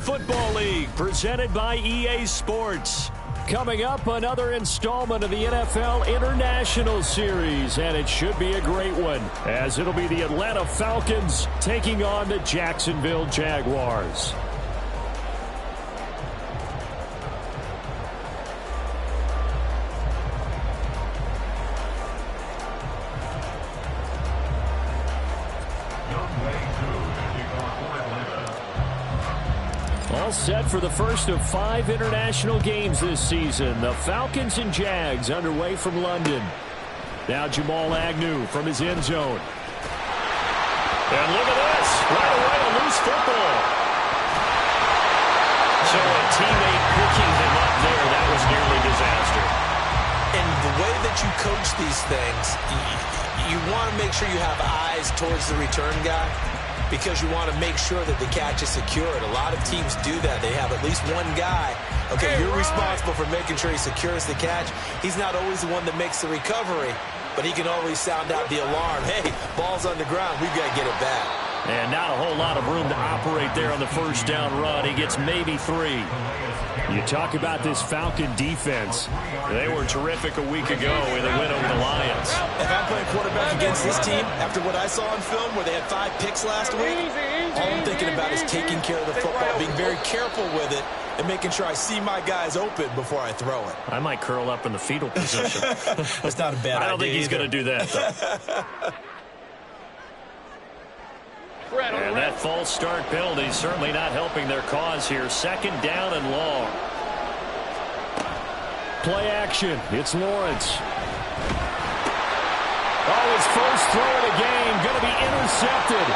Football League, presented by EA Sports. Coming up, another installment of the NFL International Series, and it should be a great one, as it'll be the Atlanta Falcons taking on the Jacksonville Jaguars. All set for the first of 5 international games this season. The Falcons and Jags underway from London. Now Jamal Agnew from his end zone. And look at this. Right away, a loose football. So a teammate picking him up there, that was nearly disaster. And the way that you coach these things, you want to make sure you have eyes towards the return guy, because you want to make sure that the catch is secured. A lot of teams do that. They have at least one guy. Okay, you're responsible for making sure he secures the catch. He's not always the one that makes the recovery, but he can always sound out the alarm. Hey, ball's on the ground. We've got to get it back. And not a whole lot of room to operate there on the first down run. He gets maybe 3. You talk about this Falcon defense. They were terrific a week ago in the win over the Lions. If I'm playing quarterback against this team, after what I saw on film where they had 5 picks last week, all I'm thinking about is taking care of the football, being very careful with it, and making sure I see my guys open before I throw it. I might curl up in the fetal position. That's not a bad idea. I don't think he's going to do that, though. And that false start penalty certainly not helping their cause here. Second down and long. Play action. It's Lawrence. Oh, his first throw of the game going to be intercepted.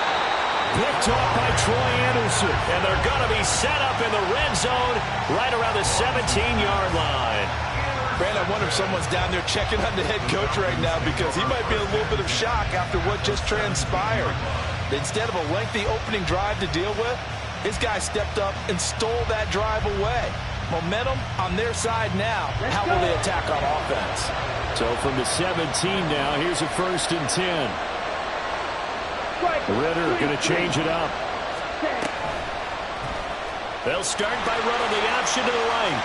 Picked off by Troy Anderson. And they're going to be set up in the red zone right around the 17-yard line. Brand, I wonder if someone's down there checking on the head coach right now, because he might be in a little bit of shock after what just transpired. Instead of a lengthy opening drive to deal with, his guy stepped up and stole that drive away. Momentum on their side now. How will they attack on offense? So from the 17 now, here's a 1st and 10. Ritter going to change it up. They'll start by running the option to the right.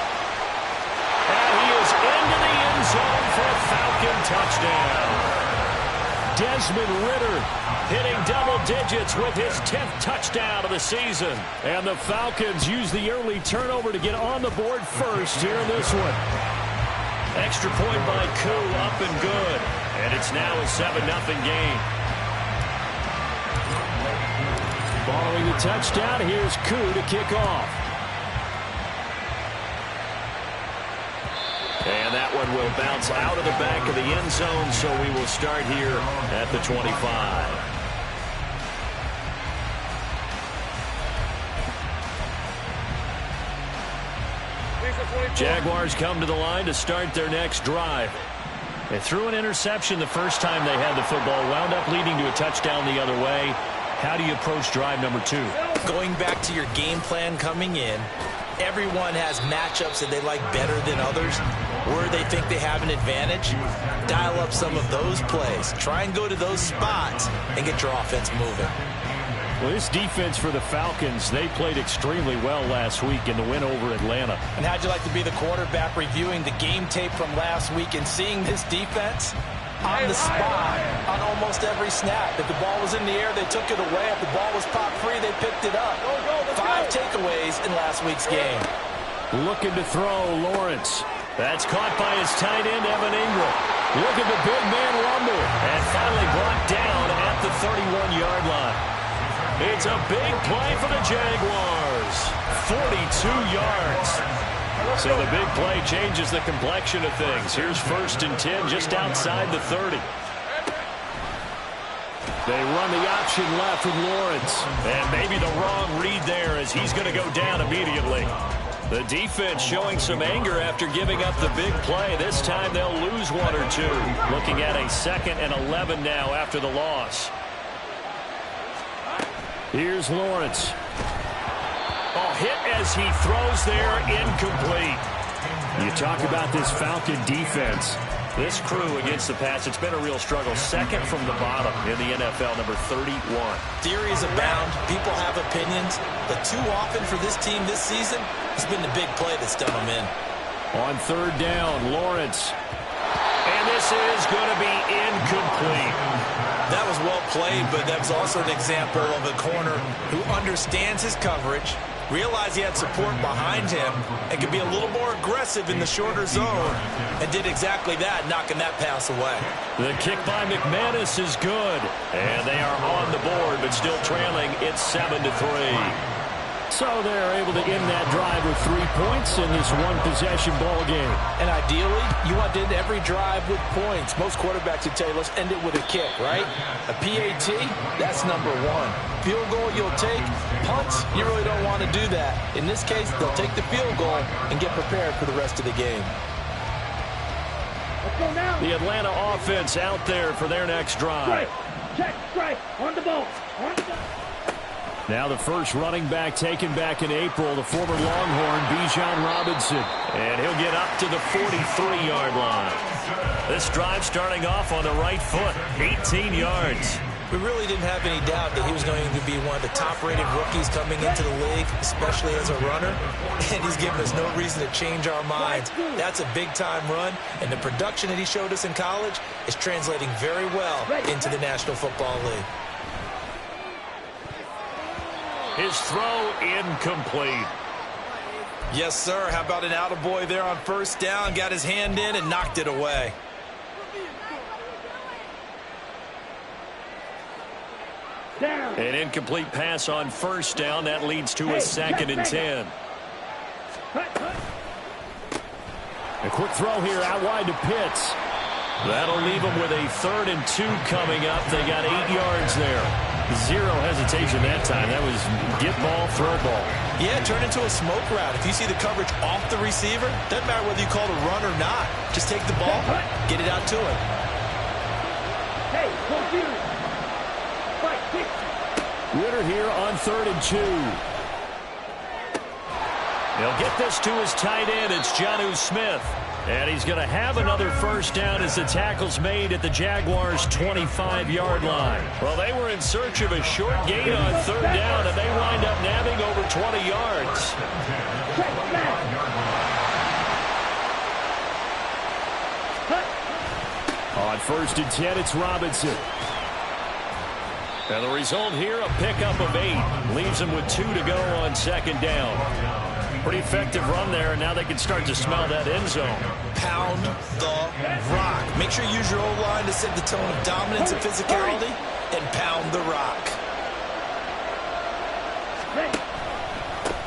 And he is into the end zone for a Falcon touchdown. Desmond Ritter hitting double digits with his 10th touchdown of the season. And the Falcons use the early turnover to get on the board first here in this one. Extra point by Koo, up and good. And it's now a 7-0 game. Following the touchdown, here's Koo to kick off. And that one will bounce out of the back of the end zone, so we will start here at the 25. Jaguars come to the line to start their next drive. They threw an interception the first time they had the football, wound up leading to a touchdown the other way. How do you approach drive number 2? Going back to your game plan coming in, everyone has matchups that they like better than others, where they think they have an advantage. Dial up some of those plays. Try and go to those spots and get your offense moving. Well, this defense for the Falcons, they played extremely well last week in the win over Atlanta. And how'd you like to be the quarterback reviewing the game tape from last week and seeing this defense on the spot on almost every snap? If the ball was in the air, they took it away. If the ball was popped free, they picked it up. 5 takeaways in last week's game. Looking to throw, Lawrence. That's caught by his tight end, Evan Ingram. Look at the big man rumble. And finally brought down at the 31-yard line. It's a big play for the Jaguars. 42 yards. So the big play changes the complexion of things. Here's 1st and 10 just outside the 30. They run the option left with Lawrence. And maybe the wrong read there, as he's going to go down immediately. The defense showing some anger after giving up the big play. This time they'll lose 1 or 2. Looking at a 2nd and 11 now after the loss. Here's Lawrence. Oh, hit as he throws there, incomplete. You talk about this Falcon defense. This crew against the pass, it's been a real struggle. Second from the bottom in the NFL, number 31. Theories abound. People have opinions. But too often for this team this season, it's been the big play that's done them in. On third down, Lawrence. And this is going to be incomplete. That was well played, but that was also an example of a corner who understands his coverage, realized he had support behind him, and could be a little more aggressive in the shorter zone, and did exactly that, knocking that pass away. The kick by McManus is good, and they are on the board, but still trailing. It's 7-3. So they're able to end that drive with 3 points in this one-possession ball game. And ideally, you want to end every drive with points. Most quarterbacks would tell you, let's end it with a kick, right? A PAT, that's number one. Field goal you'll take. Punts, you really don't want to do that. In this case, they'll take the field goal and get prepared for the rest of the game. The Atlanta offense out there for their next drive. Check, strike, on the ball, on the ball. Now the first running back taken back in April, the former Longhorn, Bijan Robinson. And he'll get up to the 43-yard line. This drive starting off on the right foot, 18 yards. We really didn't have any doubt that he was going to be one of the top-rated rookies coming into the league, especially as a runner. And he's given us no reason to change our minds. That's a big-time run, and the production that he showed us in college is translating very well into the National Football League. His throw incomplete. Yes, sir. How about an attaboy there on first down? Got his hand in and knocked it away. An incomplete pass on first down. That leads to a 2nd and 10. A quick throw here out wide to Pitts. That'll leave them with a 3rd and 2 coming up. They got 8 yards there. Zero hesitation that time. That was get ball, throw ball. Yeah, turn into a smoke route. If you see the coverage off the receiver, doesn't matter whether you call it a run or not. Just take the ball, get it out to him. Hey, confused. Fight, kick. Ritter here on 3rd and 2. He'll get this to his tight end. It's Jonnu Smith. And he's going to have another first down as the tackle's made at the Jaguars' 25-yard line. Well, they were in search of a short gain on 3rd down, and they wind up nabbing over 20 yards. On 1st and 10, it's Robinson. And the result here, a pickup of 8. Leaves him with 2 to go on 2nd down. Pretty effective run there, and now they can start to smell that end zone. Pound the rock. Make sure you use your O-line to set the tone of dominance and physicality, and pound the rock.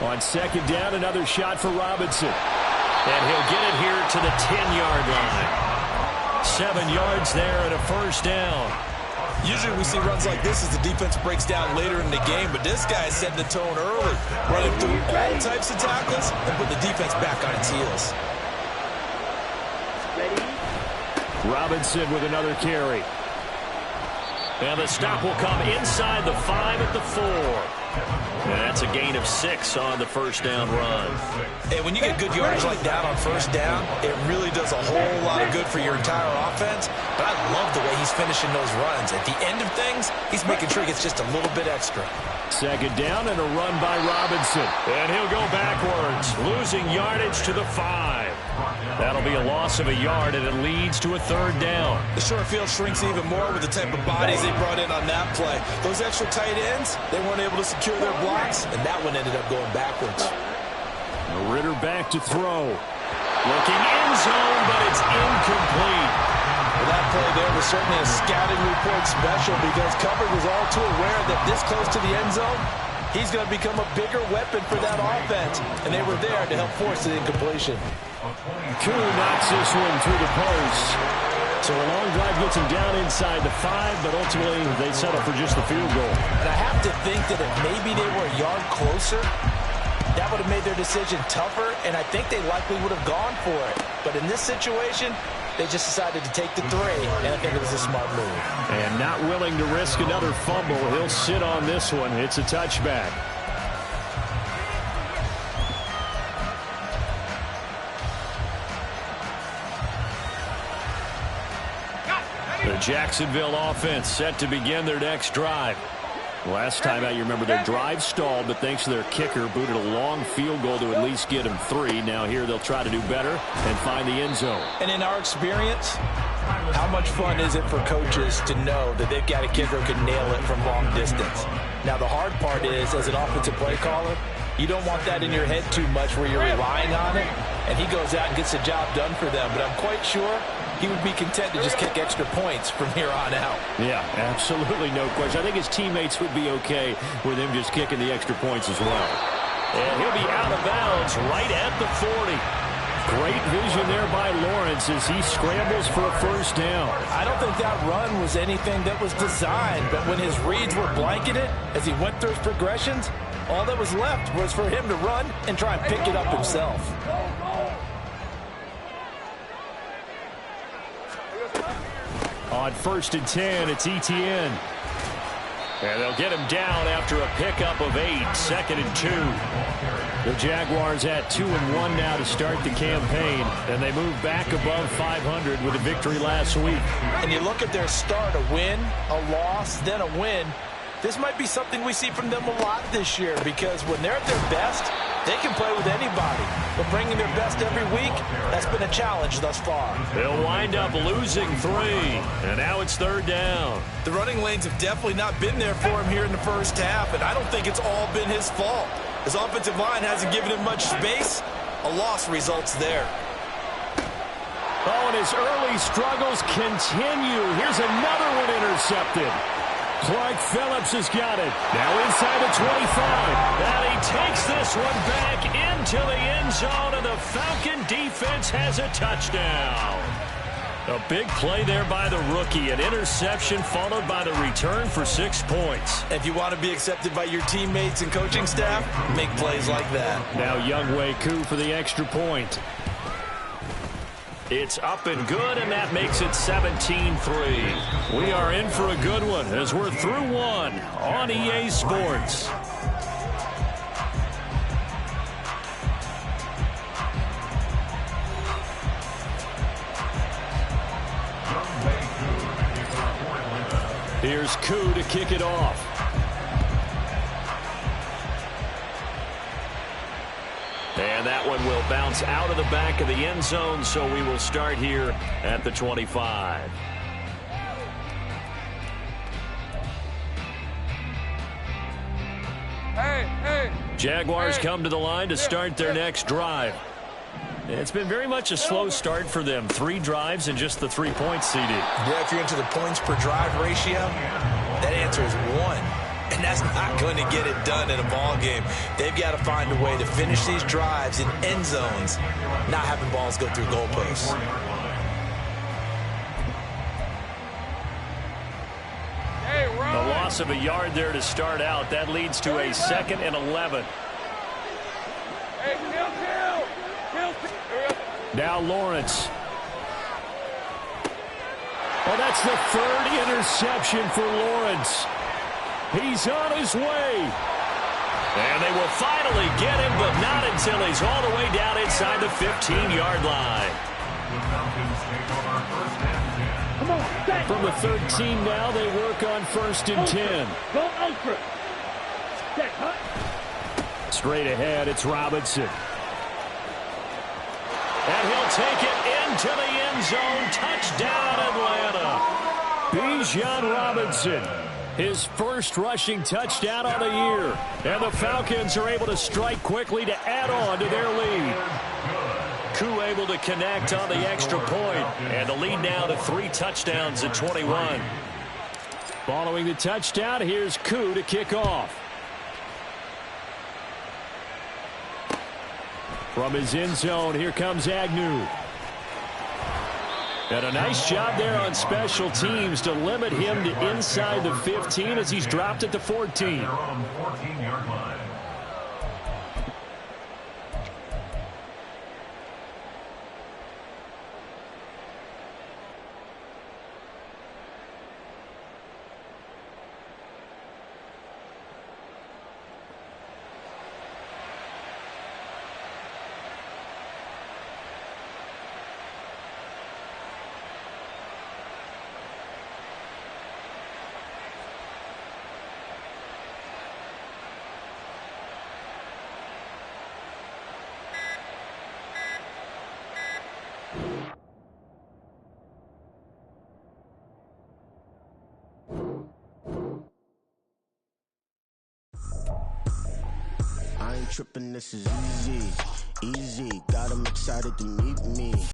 On 2nd down, another shot for Robinson. And he'll get it here to the 10-yard line. 7 yards there and a first down. Usually we see runs like this as the defense breaks down later in the game, but this guy is setting the tone early, running through all types of tackles and put the defense back on its heels. Robinson with another carry. And the stop will come inside the 5 at the 4. And that's a gain of 6 on the first down run. And when you get good yardage like that on first down, it really does a whole lot of good for your entire offense. But I love the way he's finishing those runs. At the end of things, he's making sure he gets just a little bit extra. 2nd down and a run by Robinson. And he'll go backwards, losing yardage to the 5. That'll be a loss of a yard, and it leads to a 3rd down. The short field shrinks even more with the type of bodies they brought in on that play. Those extra tight ends, they weren't able to secure their blocks, and that one ended up going backwards. Ritter back to throw. Looking end zone, but it's incomplete. Well, that play there was certainly a scouting report special because coverage was all too aware that this close to the end zone, he's going to become a bigger weapon for that offense, and they were there to help force the incompletion. Koo knocks this one through the post. So a long drive gets him down inside the 5, but ultimately they settle for just the field goal. And I have to think that if maybe they were a yard closer, that would have made their decision tougher, and I think they likely would have gone for it. But in this situation, they just decided to take the 3, and I think it was a smart move. And not willing to risk another fumble. He'll sit on this one. It's a touchback. Jacksonville offense set to begin their next drive. Last time out, you remember their drive stalled, but thanks to their kicker, booted a long field goal to at least get them 3. Now here they'll try to do better and find the end zone. And in our experience, how much fun is it for coaches to know that they've got a kicker who can nail it from long distance? Now the hard part is, as an offensive play caller, you don't want that in your head too much where you're relying on it, and he goes out and gets the job done for them. But I'm quite sure he would be content to just kick extra points from here on out. Yeah, absolutely no question. I think his teammates would be okay with him just kicking the extra points as well. And he'll be out of bounds right at the 40. Great vision there by Lawrence as he scrambles for a first down. I don't think that run was anything that was designed, but when his reads were blanketed as he went through his progressions, all that was left was for him to run and try and pick it up himself. On 1st and 10, it's Etienne. And they'll get him down after a pickup of 8, 2nd and 2. The Jaguars at 2-1 now to start the campaign, and they move back above 500 with a victory last week. And you look at their start, a win, a loss, then a win. This might be something we see from them a lot this year, because when they're at their best, they can play with anybody. But bringing their best every week, that's been a challenge thus far. They'll wind up losing 3, and now it's 3rd down. The running lanes have definitely not been there for him here in the first half, and I don't think it's all been his fault. His offensive line hasn't given him much space. A loss results there. Oh, and his early struggles continue. Here's another one intercepted. Clark Phillips has got it. Now inside the 25. And he takes this one back into the end zone, and the Falcon defense has a touchdown. A big play there by the rookie. An interception followed by the return for 6 points. If you want to be accepted by your teammates and coaching staff, make plays like that. Now Younghoe Koo for the extra point. It's up and good, and that makes it 17-3. We are in for a good one as we're through one on EA Sports. Here's Koo to kick it off. And that one will bounce out of the back of the end zone, so we will start here at the 25. Jaguars come to the line to start their next drive. It's been very much a slow start for them. 3 drives and just the 3 points, CD. Yeah, if you're into the points per drive ratio, that answer is 1. And that's not going to get it done in a ball game. They've got to find a way to finish these drives in end zones, not having balls go through goalposts. A loss of a yard there to start out. That leads to a 2nd and 11. Now Lawrence. Oh, that's the 3rd interception for Lawrence. He's on his way. And they will finally get him, but not until he's all the way down inside the 15-yard line. From the 13 now, they work on 1st and 10. Go ultra. Check, huh? Straight ahead, it's Robinson. And he'll take it into the end zone. Touchdown, Atlanta. Bijan Robinson. His first rushing touchdown on the year. And the Falcons are able to strike quickly to add on to their lead. Koo able to connect on the extra point. And the lead now to 3 touchdowns at 21. Following the touchdown, here's Koo to kick off. From his end zone, here comes Agnew. And a nice job there on special teams to limit him to inside the 15 as he's dropped at the 14. I ain't tripping, this is easy, easy. Got 'em excited to meet me.